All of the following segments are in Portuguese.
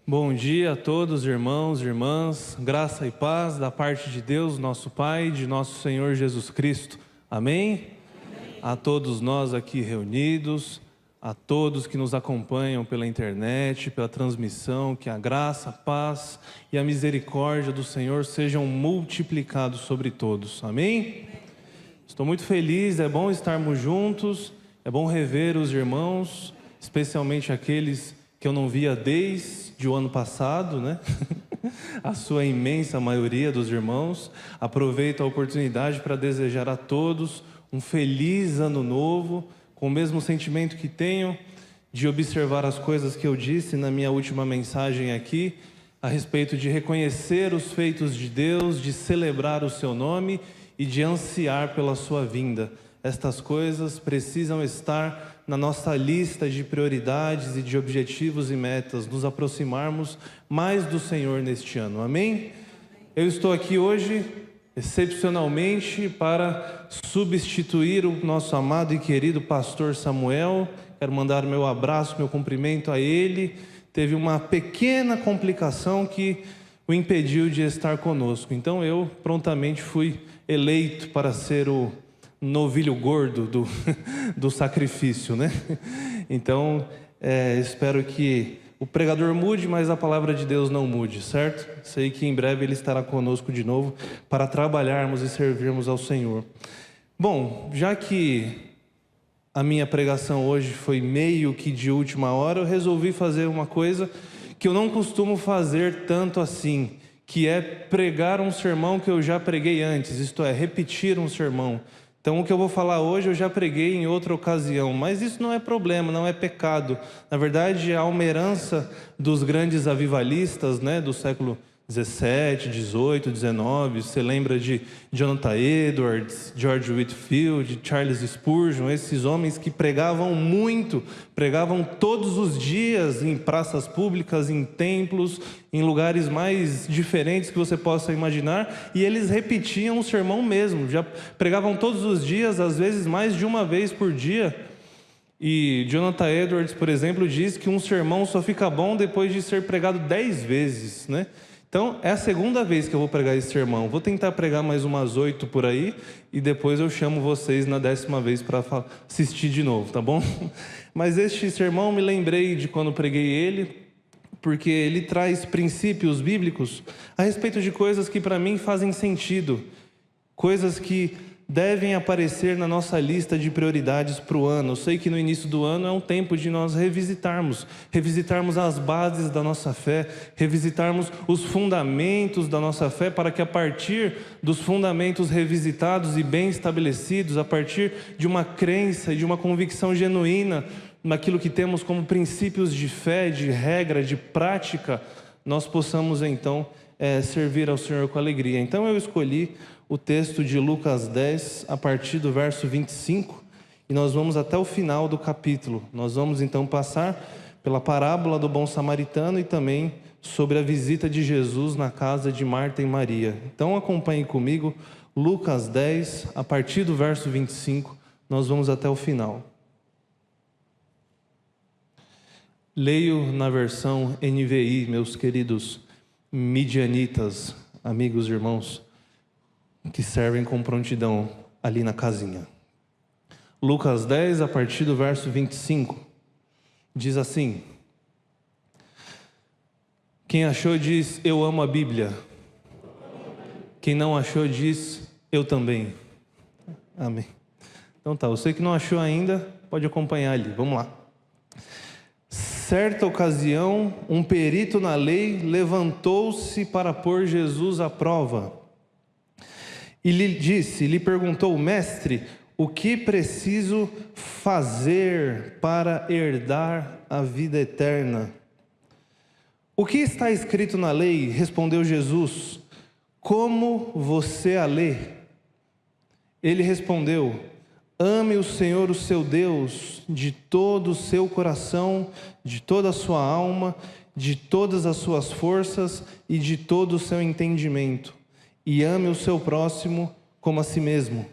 Bom dia a todos, irmãos e irmãs, graça e paz da parte de Deus, nosso Pai, e de nosso Senhor Jesus Cristo. Amém? A todos nós aqui reunidos, a todos que nos acompanham pela internet, pela transmissão, que a graça, a paz e a misericórdia do Senhor sejam multiplicados sobre todos. Amém? Estou muito feliz, é bom estarmos juntos, é bom rever os irmãos, especialmente aqueles que eu não via desde o ano passado, né? A sua imensa maioria dos irmãos. Aproveito a oportunidade para desejar a todos um feliz ano novo, com o mesmo sentimento que tenho de observar as coisas que eu disse na minha última mensagem aqui, a respeito de reconhecer os feitos de Deus, de celebrar o seu nome e de ansiar pela sua vinda. Estas coisas precisam estar na nossa lista de prioridades e de objetivos e metas, nos aproximarmos mais do Senhor neste ano. Amém? Eu estou aqui hoje, excepcionalmente, para substituir o nosso amado e querido pastor Samuel. Quero mandar meu abraço, meu cumprimento a ele. Teve uma pequena complicação que o impediu de estar conosco. Então eu prontamente fui eleito para ser o novilho gordo do sacrifício, né? Então, espero que o pregador mude, mas a palavra de Deus não mude, certo? Sei que em breve ele estará conosco de novo para trabalharmos e servirmos ao Senhor. Bom, já que a minha pregação hoje foi meio que de última hora, eu resolvi fazer uma coisa que eu não costumo fazer tanto assim, que é pregar um sermão que eu já preguei antes, isto é, repetir um sermão. Então, o que eu vou falar hoje eu já preguei em outra ocasião, mas isso não é problema, não é pecado. Na verdade, há uma herança dos grandes avivalistas, né, do século 17, 18, 19. Você lembra de Jonathan Edwards, George Whitefield, Charles Spurgeon, esses homens que pregavam muito, pregavam todos os dias em praças públicas, em templos, em lugares mais diferentes que você possa imaginar, e eles repetiam o sermão mesmo, já pregavam todos os dias, às vezes mais de uma vez por dia. E Jonathan Edwards, por exemplo, diz que um sermão só fica bom depois de ser pregado 10 vezes, né? Então, é a segunda vez que eu vou pregar esse sermão. Vou tentar pregar mais umas 8 por aí, e depois eu chamo vocês na 10ª vez para assistir de novo, tá bom? Mas este sermão me lembrei de quando preguei ele, porque ele traz princípios bíblicos a respeito de coisas que para mim fazem sentido, coisas que devem aparecer na nossa lista de prioridades para o ano. Eu sei que no início do ano é um tempo de nós revisitarmos as bases da nossa fé, revisitarmos os fundamentos da nossa fé, para que a partir dos fundamentos revisitados e bem estabelecidos, a partir de uma crença e de uma convicção genuína naquilo que temos como princípios de fé, de regra, de prática, nós possamos então servir ao Senhor com alegria. Então eu escolhi o texto de Lucas 10, a partir do verso 25, e nós vamos até o final do capítulo. Nós vamos então passar pela parábola do bom samaritano e também sobre a visita de Jesus na casa de Marta e Maria. Então acompanhe comigo, Lucas 10, a partir do verso 25, nós vamos até o final. Leio na versão NVI, meus queridos midianitas, amigos e irmãos, que servem com prontidão ali na casinha. Lucas 10, a partir do verso 25, diz assim: quem achou diz, eu amo a Bíblia. Quem não achou diz, eu também. Amém. Então tá, você que não achou ainda, pode acompanhar ali, vamos lá. Certa ocasião, um perito na lei levantou-se para pôr Jesus à prova. E lhe perguntou, mestre, o que preciso fazer para herdar a vida eterna? O que está escrito na lei? Respondeu Jesus, como você a lê? Ele respondeu, ame o Senhor, o seu Deus, de todo o seu coração, de toda a sua alma, de todas as suas forças e de todo o seu entendimento. E ame o seu próximo como a si mesmo.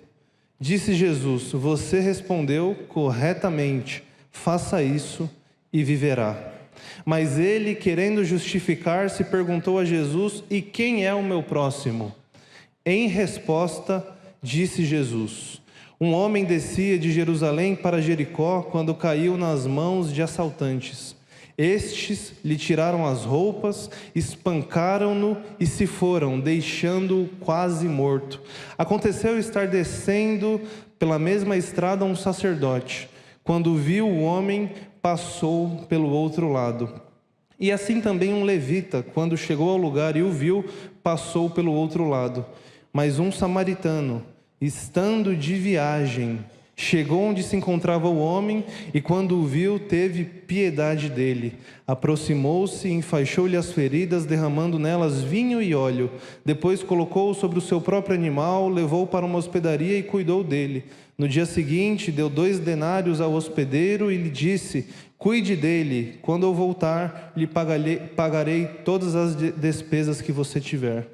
Disse Jesus, você respondeu corretamente, faça isso e viverá. Mas ele, querendo justificar-se, perguntou a Jesus: e quem é o meu próximo? Em resposta, disse Jesus: um homem descia de Jerusalém para Jericó quando caiu nas mãos de assaltantes. Estes lhe tiraram as roupas, espancaram-no e se foram, deixando-o quase morto. Aconteceu estar descendo pela mesma estrada um sacerdote. Quando viu o homem, passou pelo outro lado. E assim também um levita, quando chegou ao lugar e o viu, passou pelo outro lado. Mas um samaritano, estando de viagem, chegou onde se encontrava o homem e, quando o viu, teve piedade dele. Aproximou-se e enfaixou-lhe as feridas, derramando nelas vinho e óleo. Depois colocou-o sobre o seu próprio animal, levou-o para uma hospedaria e cuidou dele. No dia seguinte, deu 2 denários ao hospedeiro e lhe disse: cuide dele, quando eu voltar, lhe pagarei todas as despesas que você tiver.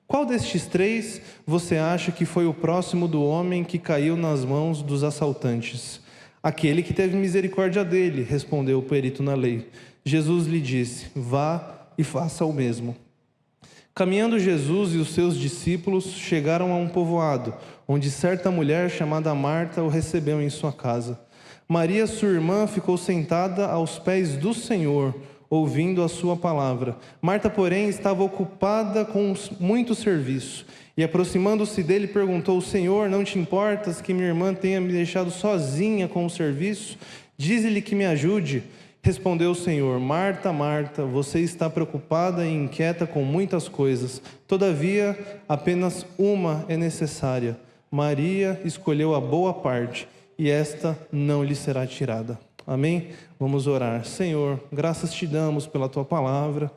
Qual destes 3 você acha que foi o próximo do homem que caiu nas mãos dos assaltantes? Aquele que teve misericórdia dele, respondeu o perito na lei. Jesus lhe disse: vá e faça o mesmo. Caminhando Jesus e os seus discípulos chegaram a um povoado, onde certa mulher chamada Marta o recebeu em sua casa. Maria, sua irmã, ficou sentada aos pés do Senhor, ouvindo a sua palavra. Marta, porém, estava ocupada com muito serviço. E aproximando-se dele, perguntou: Senhor, não te importas que minha irmã tenha me deixado sozinha com o serviço? Dize-lhe que me ajude. Respondeu o Senhor: Marta, Marta, você está preocupada e inquieta com muitas coisas. Todavia, apenas uma é necessária. Maria escolheu a boa parte, e esta não lhe será tirada. Amém? Vamos orar. Senhor, graças te damos pela tua palavra,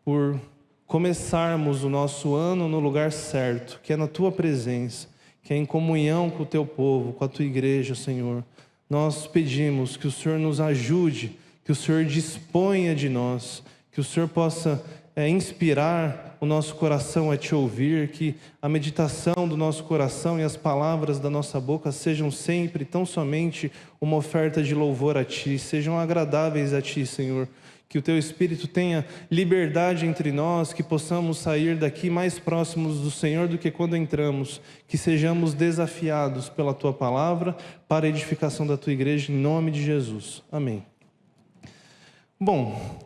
por começarmos o nosso ano no lugar certo, que é na tua presença, que é em comunhão com o teu povo, com a tua igreja, Senhor. Nós pedimos que o Senhor nos ajude, que o Senhor disponha de nós, que o Senhor possa inspirar o nosso coração a te ouvir, que a meditação do nosso coração e as palavras da nossa boca sejam sempre tão somente uma oferta de louvor a ti, sejam agradáveis a ti, Senhor. Que o teu Espírito tenha liberdade entre nós, que possamos sair daqui mais próximos do Senhor do que quando entramos, que sejamos desafiados pela tua palavra para a edificação da tua igreja, em nome de Jesus. Amém. Bom,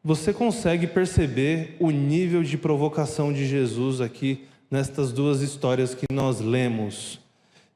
você consegue perceber o nível de provocação de Jesus aqui nestas 2 histórias que nós lemos.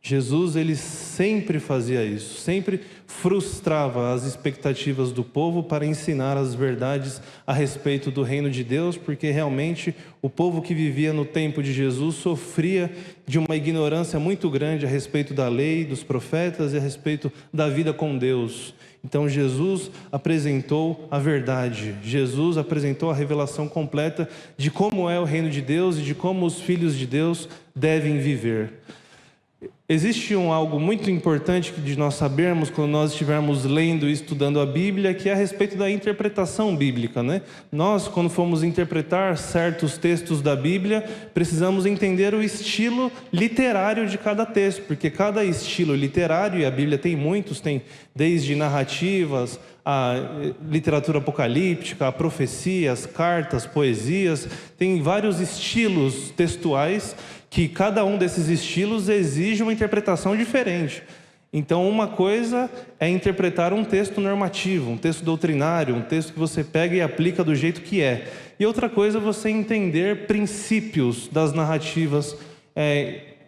Jesus, ele sempre fazia isso, sempre frustrava as expectativas do povo para ensinar as verdades a respeito do reino de Deus, porque realmente o povo que vivia no tempo de Jesus sofria de uma ignorância muito grande a respeito da lei, dos profetas e a respeito da vida com Deus. Então Jesus apresentou a verdade, Jesus apresentou a revelação completa de como é o reino de Deus e de como os filhos de Deus devem viver. Existe algo muito importante de nós sabermos quando nós estivermos lendo e estudando a Bíblia, que é a respeito da interpretação bíblica, né? Nós, quando formos interpretar certos textos da Bíblia, precisamos entender o estilo literário de cada texto, porque cada estilo literário, e a Bíblia tem muitos, tem desde narrativas, a literatura apocalíptica, a profecias, cartas, poesias, tem vários estilos textuais que cada um desses estilos exige uma interpretação diferente. Então, uma coisa é interpretar um texto normativo, um texto doutrinário, um texto que você pega e aplica do jeito que é. E outra coisa é você entender princípios das narrativas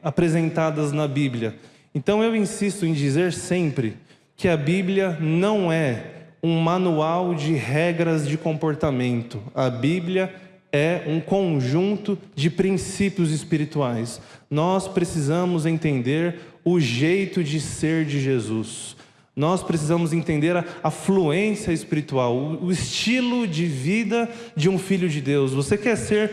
apresentadas na Bíblia. Então, eu insisto em dizer sempre que a Bíblia não é um manual de regras de comportamento. A Bíblia é um conjunto de princípios espirituais. Nós precisamos entender o jeito de ser de Jesus. Nós precisamos entender a fluência espiritual, o estilo de vida de um filho de Deus. Você quer ser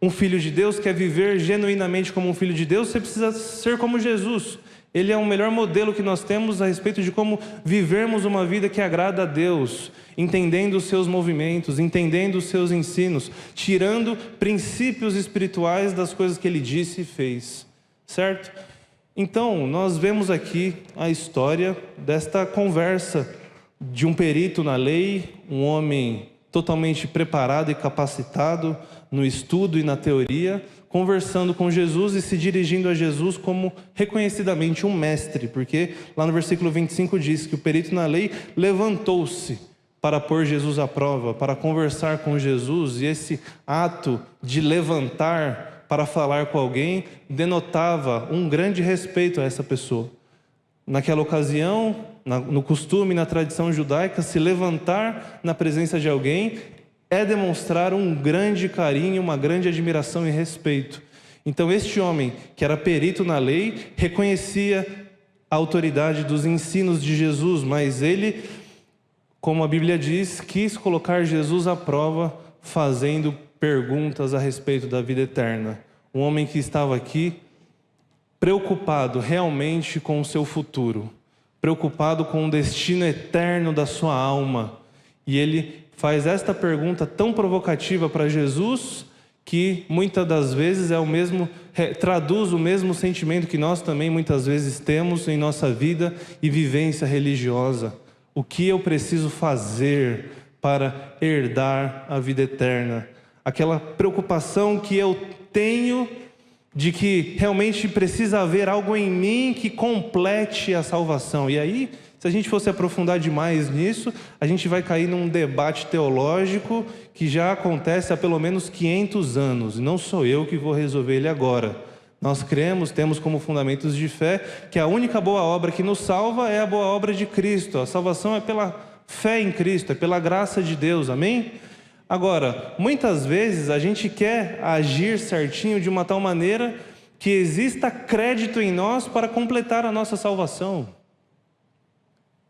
um filho de Deus, quer viver genuinamente como um filho de Deus, você precisa ser como Jesus. Ele é o melhor modelo que nós temos a respeito de como vivermos uma vida que agrada a Deus, entendendo os seus movimentos, entendendo os seus ensinos, tirando princípios espirituais das coisas que ele disse e fez, certo? Então, nós vemos aqui a história desta conversa de um perito na lei, um homem totalmente preparado e capacitado no estudo e na teoria, conversando com Jesus e se dirigindo a Jesus como reconhecidamente um mestre, porque lá no versículo 25 diz que o perito na lei levantou-se para pôr Jesus à prova, para conversar com Jesus, e esse ato de levantar para falar com alguém denotava um grande respeito a essa pessoa. Naquela ocasião, no costume, na tradição judaica, se levantar na presença de alguém é demonstrar um grande carinho, uma grande admiração e respeito. Então este homem, que era perito na lei, reconhecia a autoridade dos ensinos de Jesus, mas ele, como a Bíblia diz, quis colocar Jesus à prova, fazendo perguntas a respeito da vida eterna. Um homem que estava aqui preocupado realmente com o seu futuro, preocupado com o destino eterno da sua alma. E ele faz esta pergunta tão provocativa para Jesus, que muitas das vezes traduz o mesmo sentimento que nós também muitas vezes temos em nossa vida e vivência religiosa. O que eu preciso fazer para herdar a vida eterna? Aquela preocupação que eu tenho de que realmente precisa haver algo em mim que complete a salvação. E aí, se a gente fosse aprofundar demais nisso, a gente vai cair num debate teológico que já acontece há pelo menos 500 anos. E não sou eu que vou resolver ele agora. Nós temos como fundamentos de fé que a única boa obra que nos salva é a boa obra de Cristo. A salvação é pela fé em Cristo, é pela graça de Deus, amém? Agora, muitas vezes a gente quer agir certinho de uma tal maneira que exista crédito em nós para completar a nossa salvação.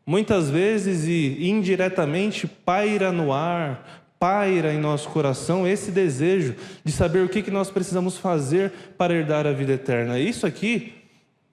Muitas vezes e indiretamente paira no ar, paira em nosso coração esse desejo de saber o que nós precisamos fazer para herdar a vida eterna. Isso aqui,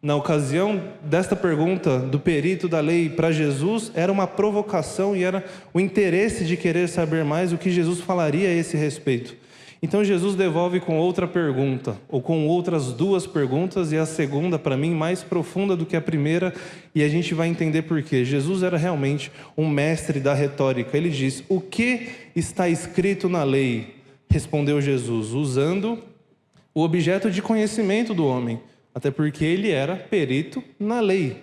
na ocasião desta pergunta do perito da lei para Jesus, era uma provocação e era o interesse de querer saber mais o que Jesus falaria a esse respeito. Então Jesus devolve com outra pergunta, ou com outras duas perguntas, e a segunda, para mim, mais profunda do que a primeira, e a gente vai entender por quê. Jesus era realmente um mestre da retórica. Ele diz: o que está escrito na lei? Respondeu Jesus, usando o objeto de conhecimento do homem, até porque ele era perito na lei.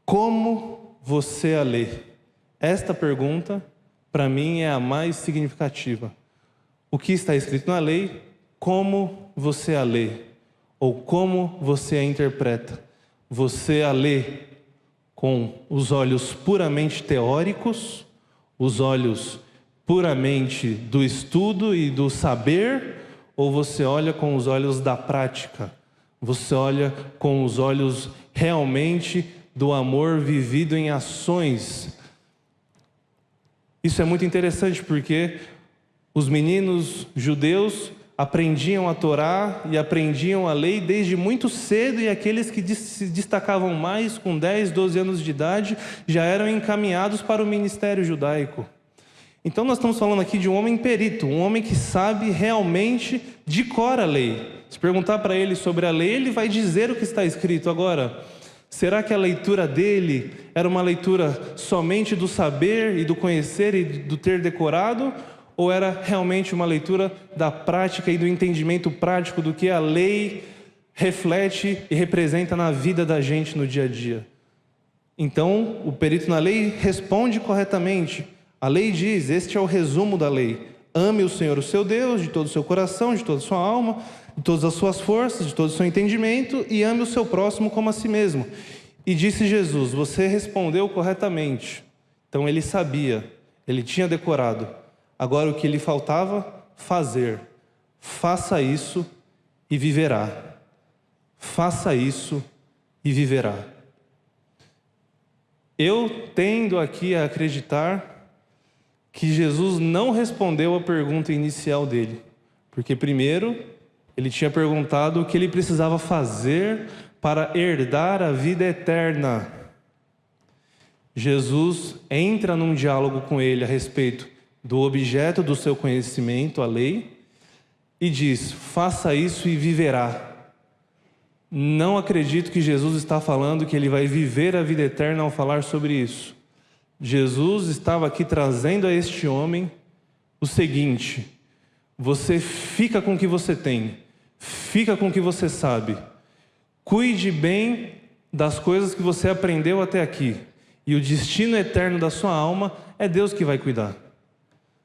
Como você a lê? Esta pergunta, para mim, é a mais significativa. O que está escrito na lei, como você a lê? Ou como você a interpreta? Você a lê com os olhos puramente teóricos, os olhos puramente do estudo e do saber, ou você olha com os olhos da prática? Você olha com os olhos realmente do amor vivido em ações. Isso é muito interessante porque os meninos judeus aprendiam a Torá e aprendiam a lei desde muito cedo, e aqueles que se destacavam mais com 10, 12 anos de idade já eram encaminhados para o ministério judaico. Então nós estamos falando aqui de um homem perito, um homem que sabe realmente decora a lei. Se perguntar para ele sobre a lei, ele vai dizer o que está escrito. Agora, será que a leitura dele era uma leitura somente do saber e do conhecer e do ter decorado? Ou era realmente uma leitura da prática e do entendimento prático do que a lei reflete e representa na vida da gente no dia a dia? Então, o perito na lei responde corretamente. A lei diz, este é o resumo da lei: ame o Senhor, o seu Deus, de todo o seu coração, de toda a sua alma, de todas as suas forças, de todo o seu entendimento, e ame o seu próximo como a si mesmo. E disse Jesus: você respondeu corretamente. Então ele sabia, ele tinha decorado. Agora o que lhe faltava? Fazer. Faça isso e viverá. Faça isso e viverá. Eu tendo aqui a acreditar que Jesus não respondeu a pergunta inicial dele. Porque primeiro, ele tinha perguntado o que ele precisava fazer para herdar a vida eterna. Jesus entra num diálogo com ele a respeito do objeto do seu conhecimento, a lei, e diz: faça isso e viverá. Não acredito que Jesus está falando que ele vai viver a vida eterna ao falar sobre isso. Jesus estava aqui trazendo a este homem o seguinte: você fica com o que você tem, fica com o que você sabe, cuide bem das coisas que você aprendeu até aqui, e o destino eterno da sua alma é Deus que vai cuidar.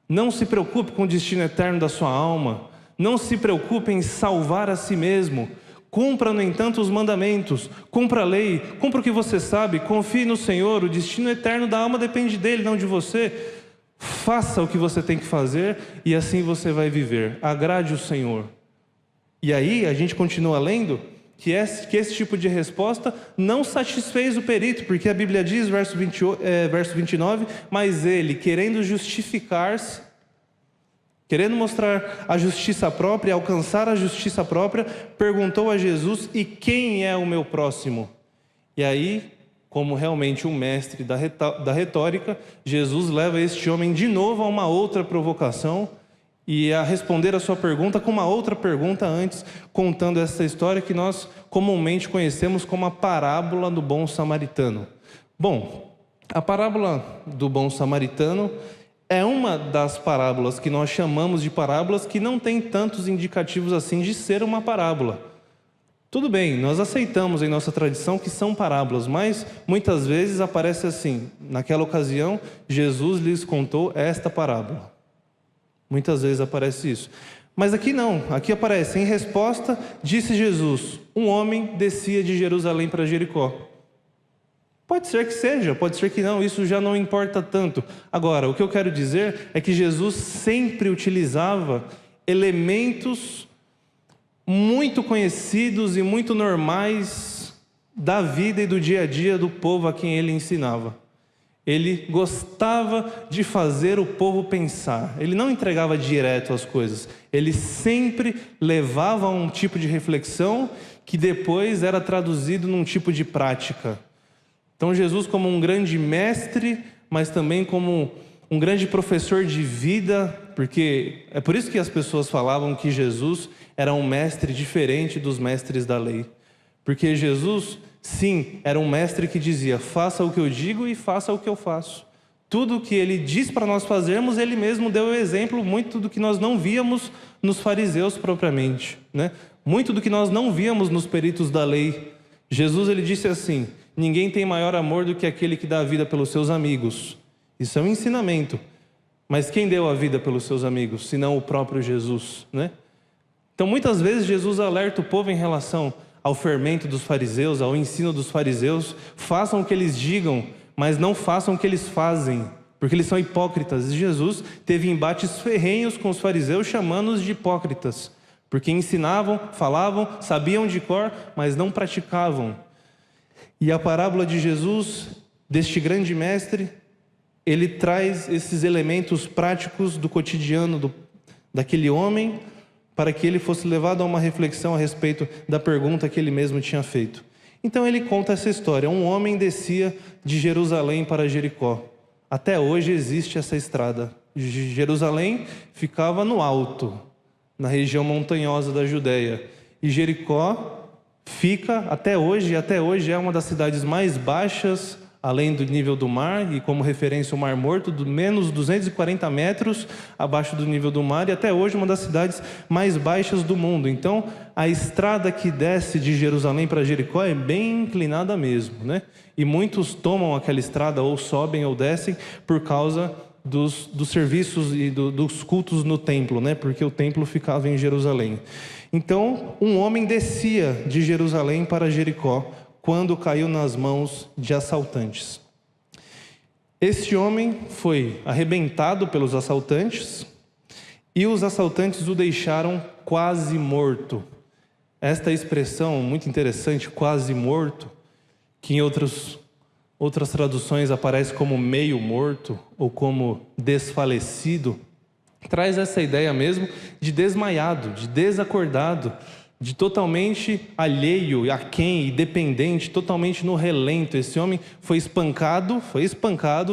Não se preocupe com o destino eterno da sua alma, não se preocupe em salvar a si mesmo. Cumpra, no entanto, os mandamentos, cumpra a lei, cumpra o que você sabe, confie no Senhor, o destino eterno da alma depende dele, não de você. Faça o que você tem que fazer e assim você vai viver. Agrade o Senhor. E aí a gente continua lendo que esse tipo de resposta não satisfez o perito, porque a Bíblia diz, verso 29, mas ele, querendo justificar-se, querendo mostrar a justiça própria, alcançar a justiça própria, perguntou a Jesus: e quem é o meu próximo? E aí, como realmente um mestre da retórica, Jesus leva este homem de novo a uma outra provocação e a responder a sua pergunta com uma outra pergunta antes, contando essa história que nós comumente conhecemos como a parábola do bom samaritano. Bom, a parábola do bom samaritano é uma das parábolas que nós chamamos de parábolas que não tem tantos indicativos assim de ser uma parábola. Tudo bem, nós aceitamos em nossa tradição que são parábolas, mas muitas vezes aparece assim: naquela ocasião, Jesus lhes contou esta parábola. Muitas vezes aparece isso. Mas aqui não, aqui aparece: em resposta, disse Jesus, um homem descia de Jerusalém para Jericó. Pode ser que seja, pode ser que não, isso já não importa tanto. Agora, o que eu quero dizer é que Jesus sempre utilizava elementos muito conhecidos e muito normais da vida e do dia a dia do povo a quem ele ensinava. Ele gostava de fazer o povo pensar. Ele não entregava direto as coisas. Ele sempre levava a um tipo de reflexão que depois era traduzido num tipo de prática. Então Jesus, como um grande mestre, mas também como um grande professor de vida, porque é por isso que as pessoas falavam que Jesus era um mestre diferente dos mestres da lei. Porque Jesus, sim, era um mestre que dizia: faça o que eu digo e faça o que eu faço. Tudo o que ele diz para nós fazermos, ele mesmo deu o exemplo, muito do que nós não víamos nos fariseus propriamente, né? Muito do que nós não víamos nos peritos da lei. Jesus, ele disse assim: ninguém tem maior amor do que aquele que dá a vida pelos seus amigos. Isso é um ensinamento. Mas quem deu a vida pelos seus amigos, senão o próprio Jesus, né? Então, muitas vezes, Jesus alerta o povo em relação ao fermento dos fariseus, ao ensino dos fariseus. Façam o que eles digam, mas não façam o que eles fazem, porque eles são hipócritas. E Jesus teve embates ferrenhos com os fariseus, chamando-os de hipócritas, porque ensinavam, falavam, sabiam de cor, mas não praticavam. E a parábola de Jesus, deste grande mestre, ele traz esses elementos práticos do cotidiano daquele homem, para que ele fosse levado a uma reflexão a respeito da pergunta que ele mesmo tinha feito. Então ele conta essa história: um homem descia de Jerusalém para Jericó. Até hoje existe essa estrada. Jerusalém ficava no alto, na região montanhosa da Judéia, e Jericó fica até hoje é uma das cidades mais baixas, além do nível do mar, e como referência o Mar Morto, menos 240 metros abaixo do nível do mar, e até hoje uma das cidades mais baixas do mundo. Então, a estrada que desce de Jerusalém para Jericó é bem inclinada mesmo, né? E muitos tomam aquela estrada, ou sobem ou descem, por causa dos serviços e dos cultos no templo, né? Porque o templo ficava em Jerusalém. Então, um homem descia de Jerusalém para Jericó, quando caiu nas mãos de assaltantes. Este homem foi arrebentado pelos assaltantes e os assaltantes o deixaram quase morto. Esta expressão muito interessante, quase morto, que em outras traduções aparece como meio morto ou como desfalecido, traz essa ideia mesmo de desmaiado, de desacordado, de totalmente alheio, aquém e dependente, totalmente no relento. Esse homem foi espancado,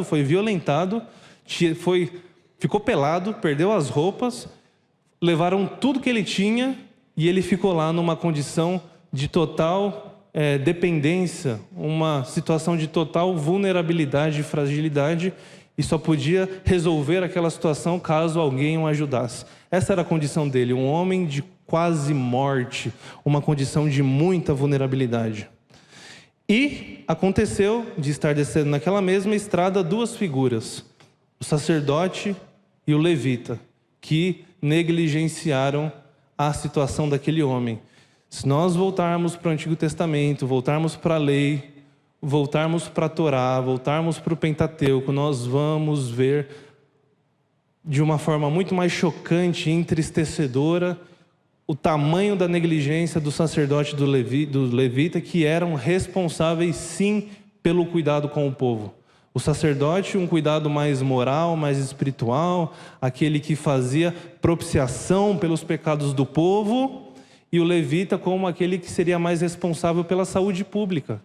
foi violentado, ficou pelado, perdeu as roupas, levaram tudo que ele tinha e ele ficou lá numa condição de total dependência, uma situação de total vulnerabilidade e fragilidade, e só podia resolver aquela situação caso alguém o ajudasse. Essa era a condição dele, um homem de quase morte, uma condição de muita vulnerabilidade. E aconteceu de estar descendo naquela mesma estrada duas figuras, o sacerdote e o levita, que negligenciaram a situação daquele homem. Se nós voltarmos para o Antigo Testamento, voltarmos para a lei, voltarmos para a Torá, voltarmos para o Pentateuco, nós vamos ver de uma forma muito mais chocante e entristecedora o tamanho da negligência do sacerdote e do levita, que eram responsáveis sim pelo cuidado com o povo. O sacerdote, um cuidado mais moral, mais espiritual, aquele que fazia propiciação pelos pecados do povo, e o levita como aquele que seria mais responsável pela saúde pública.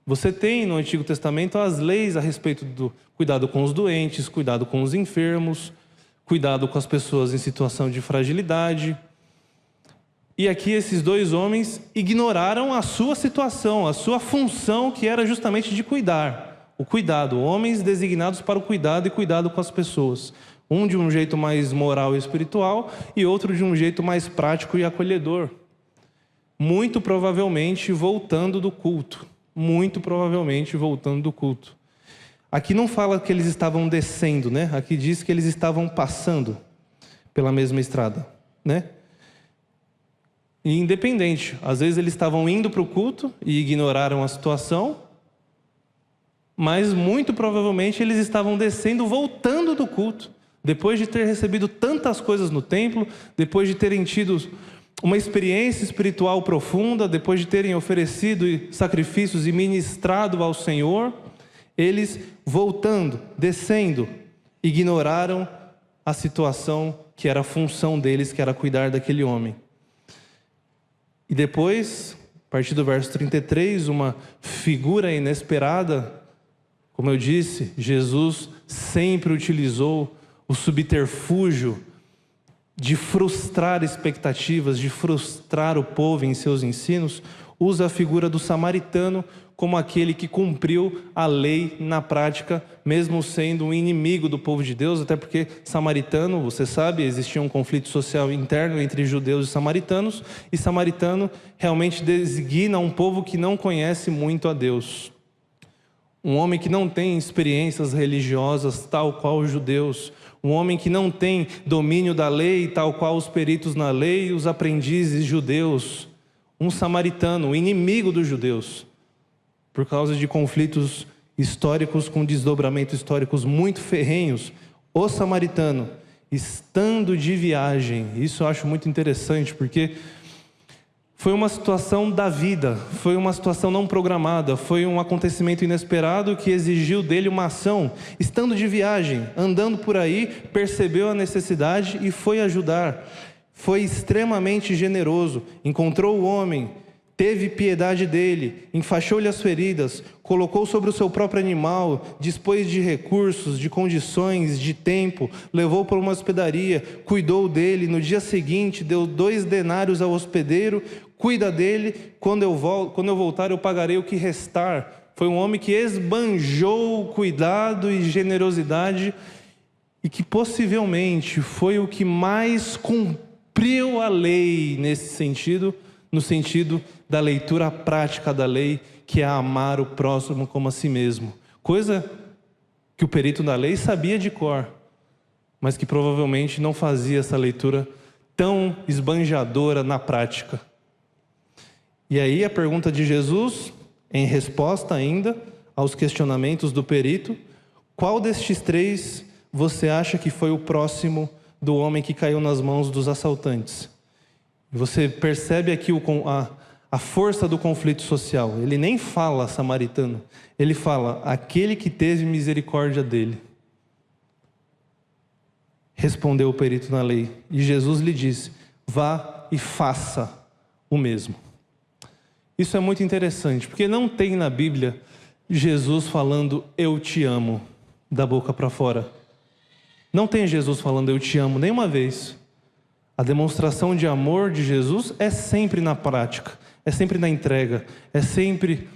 Você tem no Antigo Testamento as leis a respeito do cuidado com os doentes, cuidado com os enfermos, cuidado com as pessoas em situação de fragilidade. E aqui esses dois homens ignoraram a sua situação, a sua função, que era justamente de cuidar. O cuidado, homens designados para o cuidado e cuidado com as pessoas. Um de um jeito mais moral e espiritual e outro de um jeito mais prático e acolhedor. Muito provavelmente voltando do culto. Muito provavelmente voltando do culto. Aqui não fala que eles estavam descendo, né? Aqui diz que eles estavam passando pela mesma estrada, né? E independente, às vezes eles estavam indo para o culto e ignoraram a situação, mas muito provavelmente eles estavam descendo, voltando do culto, depois de ter recebido tantas coisas no templo, depois de terem tido uma experiência espiritual profunda, depois de terem oferecido sacrifícios e ministrado ao Senhor, eles voltando, descendo, ignoraram a situação que era a função deles, que era cuidar daquele homem. E depois, a partir do verso 33, uma figura inesperada, como eu disse, Jesus sempre utilizou o subterfúgio de frustrar expectativas, de frustrar o povo em seus ensinos, usa a figura do samaritano como aquele que cumpriu a lei na prática, mesmo sendo um inimigo do povo de Deus, até porque samaritano, você sabe, existia um conflito social interno entre judeus e samaritano realmente designa um povo que não conhece muito a Deus. Um homem que não tem experiências religiosas tal qual os judeus, um homem que não tem domínio da lei tal qual os peritos na lei e os aprendizes judeus, um samaritano, um inimigo dos judeus, por causa de conflitos históricos com desdobramentos históricos muito ferrenhos. O samaritano, estando de viagem, isso eu acho muito interessante, porque foi uma situação da vida, foi uma situação não programada, foi um acontecimento inesperado que exigiu dele uma ação. Estando de viagem, andando por aí, percebeu a necessidade e foi ajudar. Foi extremamente generoso, encontrou o homem, teve piedade dele, enfaixou-lhe as feridas, colocou sobre o seu próprio animal, dispôs de recursos, de condições, de tempo, levou para uma hospedaria, cuidou dele, no dia seguinte deu 2 denários ao hospedeiro, cuida dele, quando eu voltar eu pagarei o que restar. Foi um homem que esbanjou cuidado e generosidade e que possivelmente foi o que mais cumpriu a lei nesse sentido, no sentido da leitura prática da lei, que é amar o próximo como a si mesmo. Coisa que o perito da lei sabia de cor, mas que provavelmente não fazia essa leitura tão esbanjadora na prática. E aí a pergunta de Jesus, em resposta ainda aos questionamentos do perito: qual destes 3 você acha que foi o próximo do homem que caiu nas mãos dos assaltantes? Você percebe aqui a força do conflito social. Ele nem fala samaritano, ele fala aquele que teve misericórdia dele. Respondeu o perito na lei, e Jesus lhe disse: vá e faça o mesmo. Isso é muito interessante, porque não tem na Bíblia Jesus falando eu te amo da boca para fora. Não tem Jesus falando eu te amo nenhuma vez. A demonstração de amor de Jesus é sempre na prática, é é sempre na entrega, é sempre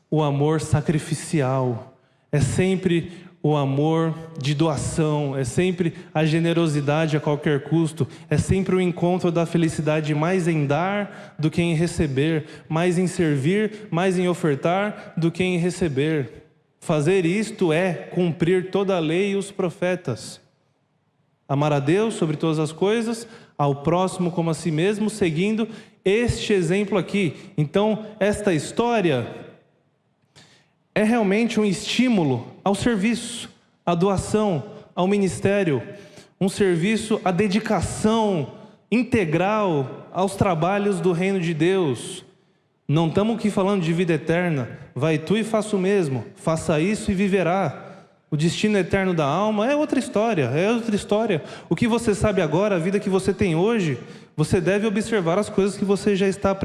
o amor sacrificial, é sempre o amor de doação, é sempre a generosidade a qualquer custo, é sempre o encontro da felicidade mais em dar do que em receber, mais em servir, mais em ofertar do que em receber. Fazer isto é cumprir toda a lei e os profetas. Amar a Deus sobre todas as coisas, ao próximo como a si mesmo, seguindo este exemplo aqui. Então, esta história é realmente um estímulo ao serviço, à doação, ao ministério, um serviço à dedicação integral aos trabalhos do reino de Deus. Não estamos aqui falando de vida eterna. Vai tu e faça o mesmo. Faça isso e viverá. O destino eterno da alma é outra história, é outra história. O que você sabe agora, a vida que você tem hoje, você deve observar as coisas que você já está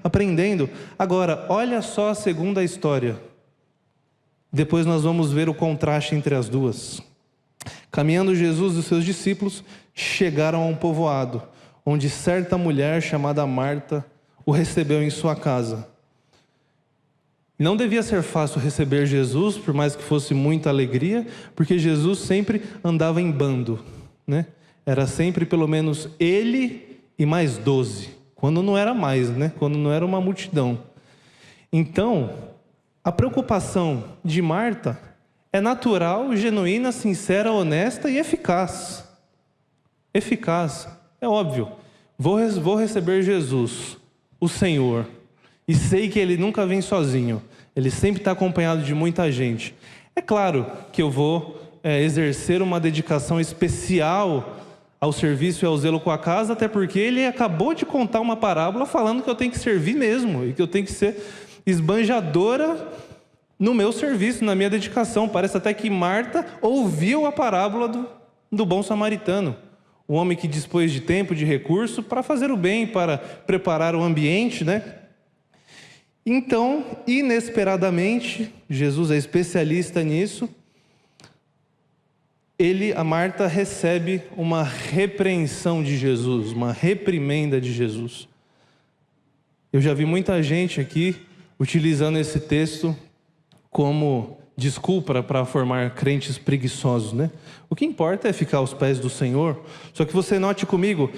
aprendendo. Agora, olha só a segunda história. Depois nós vamos ver o contraste entre as duas. Caminhando Jesus e os seus discípulos chegaram a um povoado, onde certa mulher chamada Marta o recebeu em sua casa. Não devia ser fácil receber Jesus, por mais que fosse muita alegria, porque Jesus sempre andava em bando, né? Era sempre pelo menos ele e mais 12, quando não era mais, né? Quando não era uma multidão. Então, a preocupação de Marta é natural, genuína, sincera, honesta e eficaz. Eficaz, é óbvio. Vou receber Jesus, o Senhor, e sei que Ele nunca vem sozinho. Ele sempre está acompanhado de muita gente. É claro que eu vou exercer uma dedicação especial ao serviço e ao zelo com a casa, até porque ele acabou de contar uma parábola falando que eu tenho que servir mesmo, e que eu tenho que ser esbanjadora no meu serviço, na minha dedicação. Parece até que Marta ouviu a parábola do bom samaritano. O homem que dispôs de tempo, de recurso, para fazer o bem, para preparar o ambiente, né? Então, inesperadamente, Jesus é especialista nisso, a Marta recebe uma repreensão de Jesus, uma reprimenda de Jesus. Eu já vi muita gente aqui utilizando esse texto como desculpa para formar crentes preguiçosos, né? O que importa é ficar aos pés do Senhor. Só que você note comigo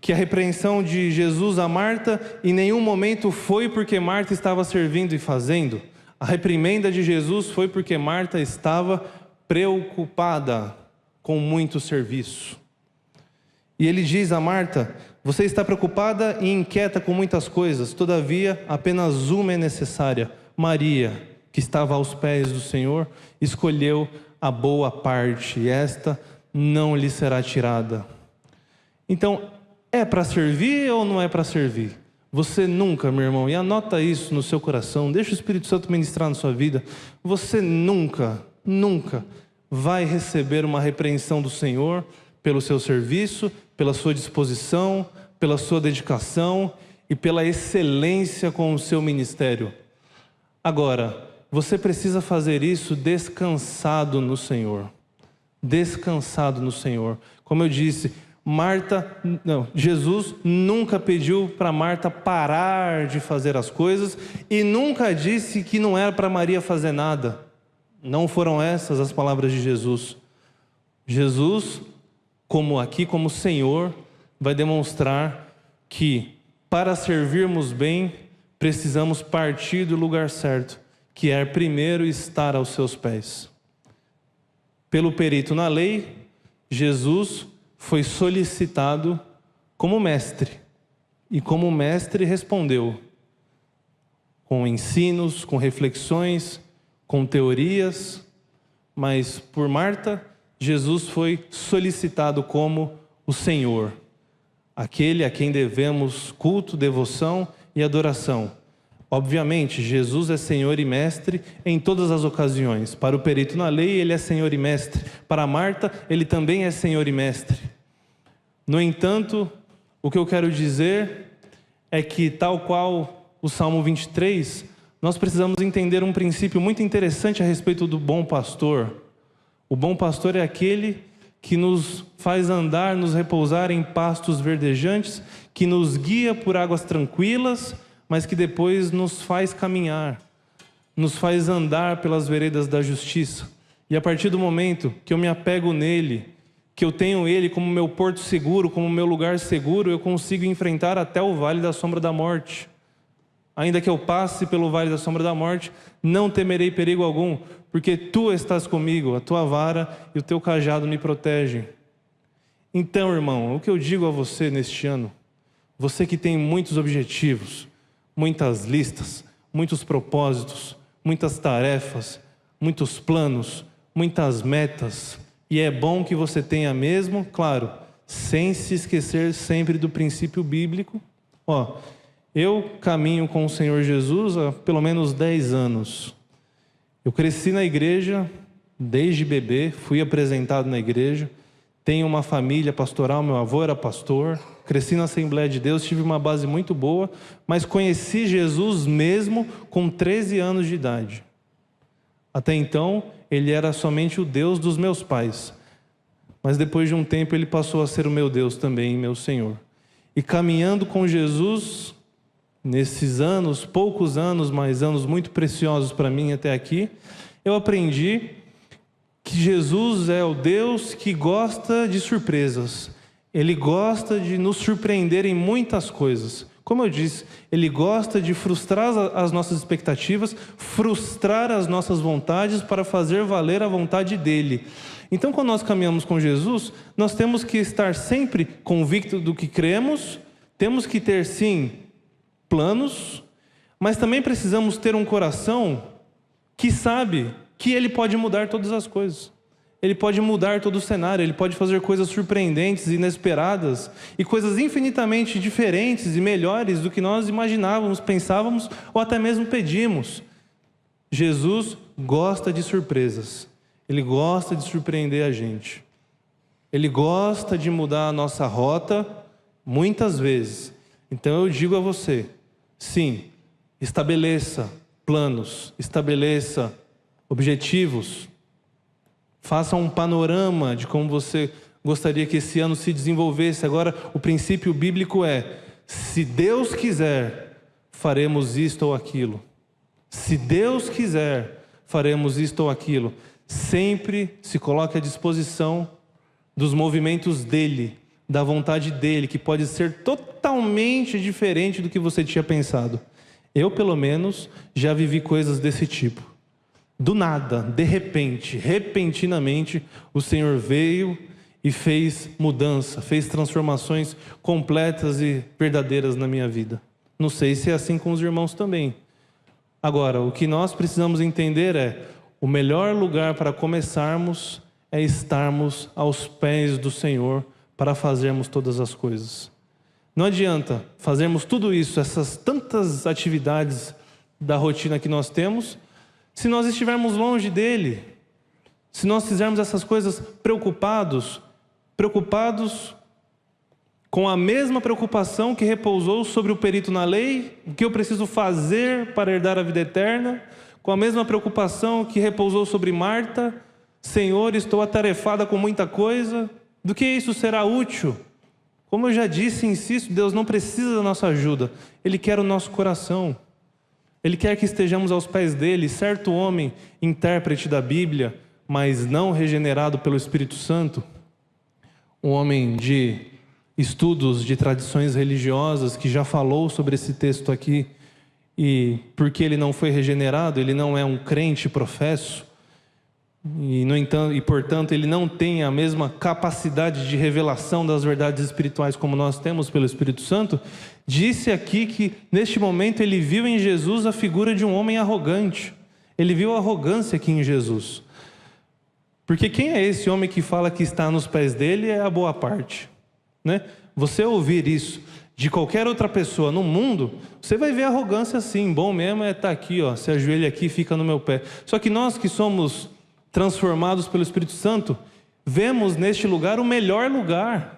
que a repreensão de Jesus a Marta em nenhum momento foi porque Marta estava servindo e fazendo. A reprimenda de Jesus foi porque Marta estava preocupada com muito serviço. E ele diz a Marta: você está preocupada e inquieta com muitas coisas, todavia apenas uma é necessária. Maria, que estava aos pés do Senhor, escolheu a boa parte, e esta não lhe será tirada. Então, é para servir ou não é para servir? Você nunca, meu irmão, e anota isso no seu coração, deixa o Espírito Santo ministrar na sua vida, você nunca vai receber uma repreensão do Senhor pelo seu serviço, pela sua disposição, pela sua dedicação e pela excelência com o seu ministério. Agora, você precisa fazer isso descansado no Senhor. Descansado no Senhor. Como eu disse, Jesus nunca pediu para Marta parar de fazer as coisas e nunca disse que não era para Maria fazer nada. Não foram essas as palavras de Jesus. Jesus, como Senhor, vai demonstrar que para servirmos bem, precisamos partir do lugar certo, que é primeiro estar aos seus pés. Pelo perito na lei, Jesus foi solicitado como mestre, e como mestre respondeu, com ensinos, com reflexões, com teorias, mas por Marta, Jesus foi solicitado como o Senhor, aquele a quem devemos culto, devoção e adoração. Obviamente, Jesus é Senhor e Mestre em todas as ocasiões. Para o perito na lei, ele é Senhor e Mestre. Para Marta, ele também é Senhor e Mestre. No entanto, o que eu quero dizer é que, tal qual o Salmo 23, nós precisamos entender um princípio muito interessante a respeito do bom pastor. O bom pastor é aquele que nos faz andar, nos repousar em pastos verdejantes, que nos guia por águas tranquilas, mas que depois nos faz caminhar, nos faz andar pelas veredas da justiça. E a partir do momento que eu me apego nele, que eu tenho ele como meu porto seguro, como meu lugar seguro, eu consigo enfrentar até o vale da sombra da morte. Ainda que eu passe pelo vale da sombra da morte, não temerei perigo algum, porque tu estás comigo, a tua vara e o teu cajado me protegem. Então, irmão, o que eu digo a você neste ano, você que tem muitos objetivos, muitas listas, muitos propósitos, muitas tarefas, muitos planos, muitas metas, e é bom que você tenha mesmo, claro, sem se esquecer sempre do princípio bíblico. Eu caminho com o Senhor Jesus há pelo menos 10 anos. Eu cresci na igreja desde bebê, fui apresentado na igreja, tenho uma família pastoral, meu avô era pastor, cresci na Assembleia de Deus, tive uma base muito boa, mas conheci Jesus mesmo com 13 anos de idade. Até então, ele era somente o Deus dos meus pais. Mas depois de um tempo, ele passou a ser o meu Deus também, meu Senhor. E caminhando com Jesus, nesses anos, poucos anos, mas anos muito preciosos para mim até aqui, eu aprendi que Jesus é o Deus que gosta de surpresas. Ele gosta de nos surpreender em muitas coisas. Como eu disse, Ele gosta de frustrar as nossas expectativas, frustrar as nossas vontades para fazer valer a vontade dEle. Então, quando nós caminhamos com Jesus, nós temos que estar sempre convictos do que cremos, temos que ter, sim, planos, mas também precisamos ter um coração que sabe que Ele pode mudar todas as coisas. Ele pode mudar todo o cenário, Ele pode fazer coisas surpreendentes, inesperadas, e coisas infinitamente diferentes e melhores do que nós imaginávamos, pensávamos ou até mesmo pedimos. Jesus gosta de surpresas, Ele gosta de surpreender a gente. Ele gosta de mudar a nossa rota, muitas vezes. Então eu digo a você, sim, estabeleça planos, estabeleça objetivos, faça um panorama de como você gostaria que esse ano se desenvolvesse. Agora, o princípio bíblico é: se Deus quiser, faremos isto ou aquilo. Se Deus quiser, faremos isto ou aquilo. Sempre se coloque à disposição dos movimentos dEle, da vontade dEle, que pode ser totalmente diferente do que você tinha pensado. Eu, pelo menos, já vivi coisas desse tipo. Do nada, de repente, repentinamente, o Senhor veio e fez mudança, fez transformações completas e verdadeiras na minha vida. Não sei se é assim com os irmãos também. Agora, o que nós precisamos entender é: o melhor lugar para começarmos é estarmos aos pés do Senhor para fazermos todas as coisas. Não adianta fazermos tudo isso, essas tantas atividades da rotina que nós temos, se nós estivermos longe dEle, se nós fizermos essas coisas preocupados com a mesma preocupação que repousou sobre o perito na lei, o que eu preciso fazer para herdar a vida eterna, com a mesma preocupação que repousou sobre Marta: Senhor, estou atarefada com muita coisa, do que isso será útil? Como eu já disse e insisto, Deus não precisa da nossa ajuda, Ele quer o nosso coração. Ele quer que estejamos aos pés dEle. Certo homem, intérprete da Bíblia, mas não regenerado pelo Espírito Santo, um homem de estudos de tradições religiosas, que já falou sobre esse texto aqui, e porque ele não foi regenerado, ele não é um crente professo, e portanto ele não tem a mesma capacidade de revelação das verdades espirituais como nós temos pelo Espírito Santo, disse aqui que neste momento ele viu em Jesus a figura de um homem arrogante. Ele viu a arrogância aqui em Jesus. Porque quem é esse homem que fala que está nos pés dele é a boa parte, né? Você ouvir isso de qualquer outra pessoa no mundo, você vai ver arrogância assim. Bom mesmo é estar aqui, se ajoelha aqui e fica no meu pé. Só que nós que somos transformados pelo Espírito Santo, vemos neste lugar o melhor lugar.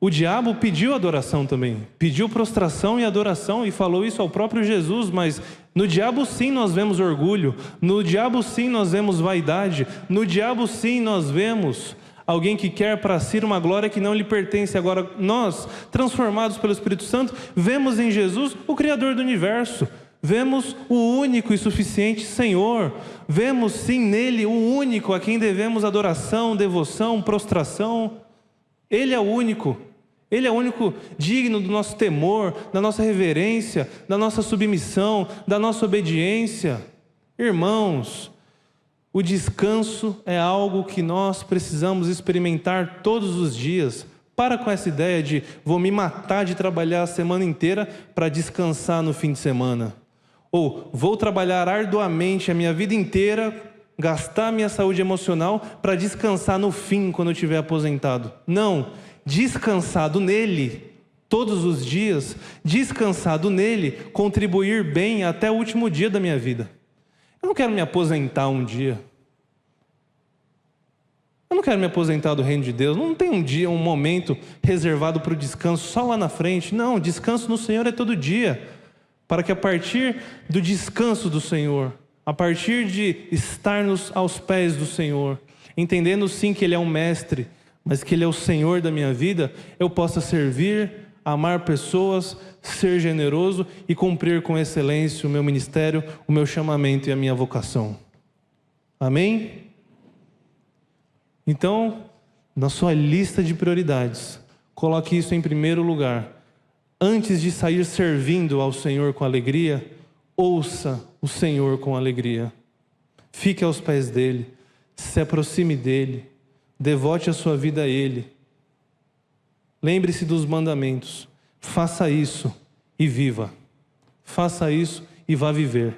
O diabo pediu adoração também, pediu prostração e adoração, e falou isso ao próprio Jesus, mas no diabo sim nós vemos orgulho, no diabo sim nós vemos vaidade, no diabo sim nós vemos alguém que quer para si uma glória que não lhe pertence. Agora, nós, transformados pelo Espírito Santo, vemos em Jesus o Criador do universo, vemos o único e suficiente Senhor, vemos sim nele o único a quem devemos adoração, devoção, prostração. Ele é o único. Ele é o único digno do nosso temor, da nossa reverência, da nossa submissão, da nossa obediência. Irmãos, o descanso é algo que nós precisamos experimentar todos os dias. Para com essa ideia de vou me matar de trabalhar a semana inteira para descansar no fim de semana. Ou vou trabalhar arduamente a minha vida inteira, gastar minha saúde emocional para descansar no fim, quando eu estiver aposentado. Não, descansado nele todos os dias, descansado nele, contribuir bem até o último dia da minha vida. Eu não quero me aposentar um dia. Eu não quero me aposentar do reino de Deus. Não tem um dia, um momento reservado para o descanso só lá na frente. Não, descanso no Senhor é todo dia. Para que a partir do descanso do Senhor, a partir de estarmos aos pés do Senhor, entendendo sim que Ele é um mestre, mas que Ele é o Senhor da minha vida, eu possa servir, amar pessoas, ser generoso e cumprir com excelência o meu ministério, o meu chamamento e a minha vocação. Amém? Então, na sua lista de prioridades, coloque isso em primeiro lugar. Antes de sair servindo ao Senhor com alegria, ouça o Senhor com alegria. Fique aos pés dEle, se aproxime dEle, devote a sua vida a Ele. Lembre-se dos mandamentos. Faça isso e viva. Faça isso e vá viver.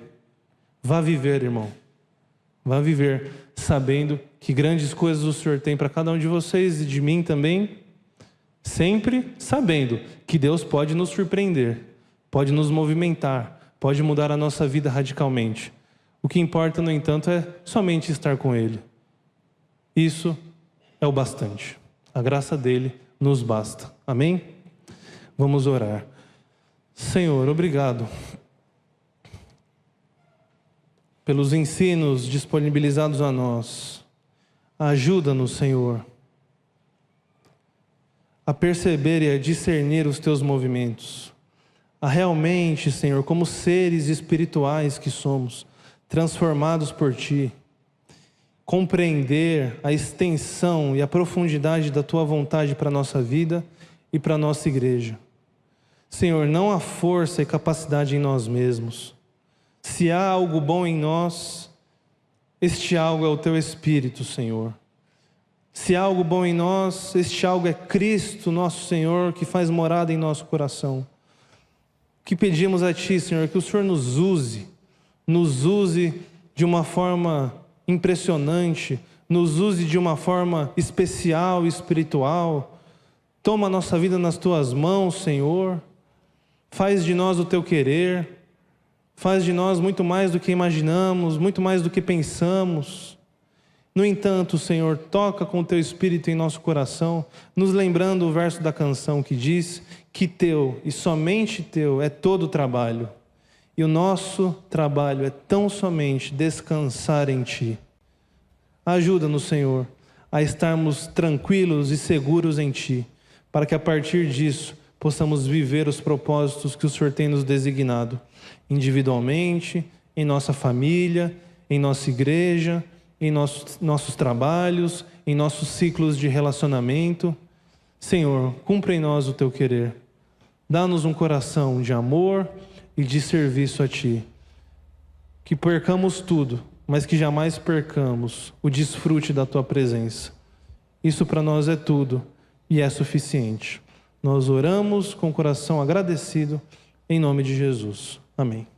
Vá viver, irmão. Vá viver sabendo que grandes coisas o Senhor tem para cada um de vocês e de mim também. Sempre sabendo que Deus pode nos surpreender, pode nos movimentar, pode mudar a nossa vida radicalmente. O que importa, no entanto, é somente estar com Ele. Isso é o bastante. A graça dEle nos basta. Amém? Vamos orar. Senhor, obrigado pelos ensinos disponibilizados a nós. Ajuda-nos, Senhor, a perceber e a discernir os Teus movimentos. A realmente, Senhor, como seres espirituais que somos, transformados por Ti, compreender a extensão e a profundidade da Tua vontade para a nossa vida e para a nossa igreja. Senhor, não há força e capacidade em nós mesmos. Se há algo bom em nós, este algo é o Teu Espírito, Senhor. Se há algo bom em nós, este algo é Cristo, nosso Senhor, que faz morada em nosso coração. O que pedimos a Ti, Senhor, que o Senhor nos use de uma forma impressionante, nos use de uma forma especial e espiritual. Toma a nossa vida nas Tuas mãos, Senhor. Faz de nós o Teu querer. Faz de nós muito mais do que imaginamos, muito mais do que pensamos. No entanto, Senhor, toca com o Teu Espírito em nosso coração, nos lembrando o verso da canção que diz que Teu, e somente Teu, é todo o trabalho. E o nosso trabalho é tão somente descansar em Ti. Ajuda-nos, Senhor, a estarmos tranquilos e seguros em Ti, para que a partir disso possamos viver os propósitos que o Senhor tem nos designado, individualmente, em nossa família, em nossa igreja, em nossos trabalhos, em nossos ciclos de relacionamento. Senhor, cumpre em nós o Teu querer. Dá-nos um coração de amor e de serviço a Ti. Que percamos tudo, mas que jamais percamos o desfrute da Tua presença. Isso para nós é tudo e é suficiente. Nós oramos com o coração agradecido, em nome de Jesus. Amém.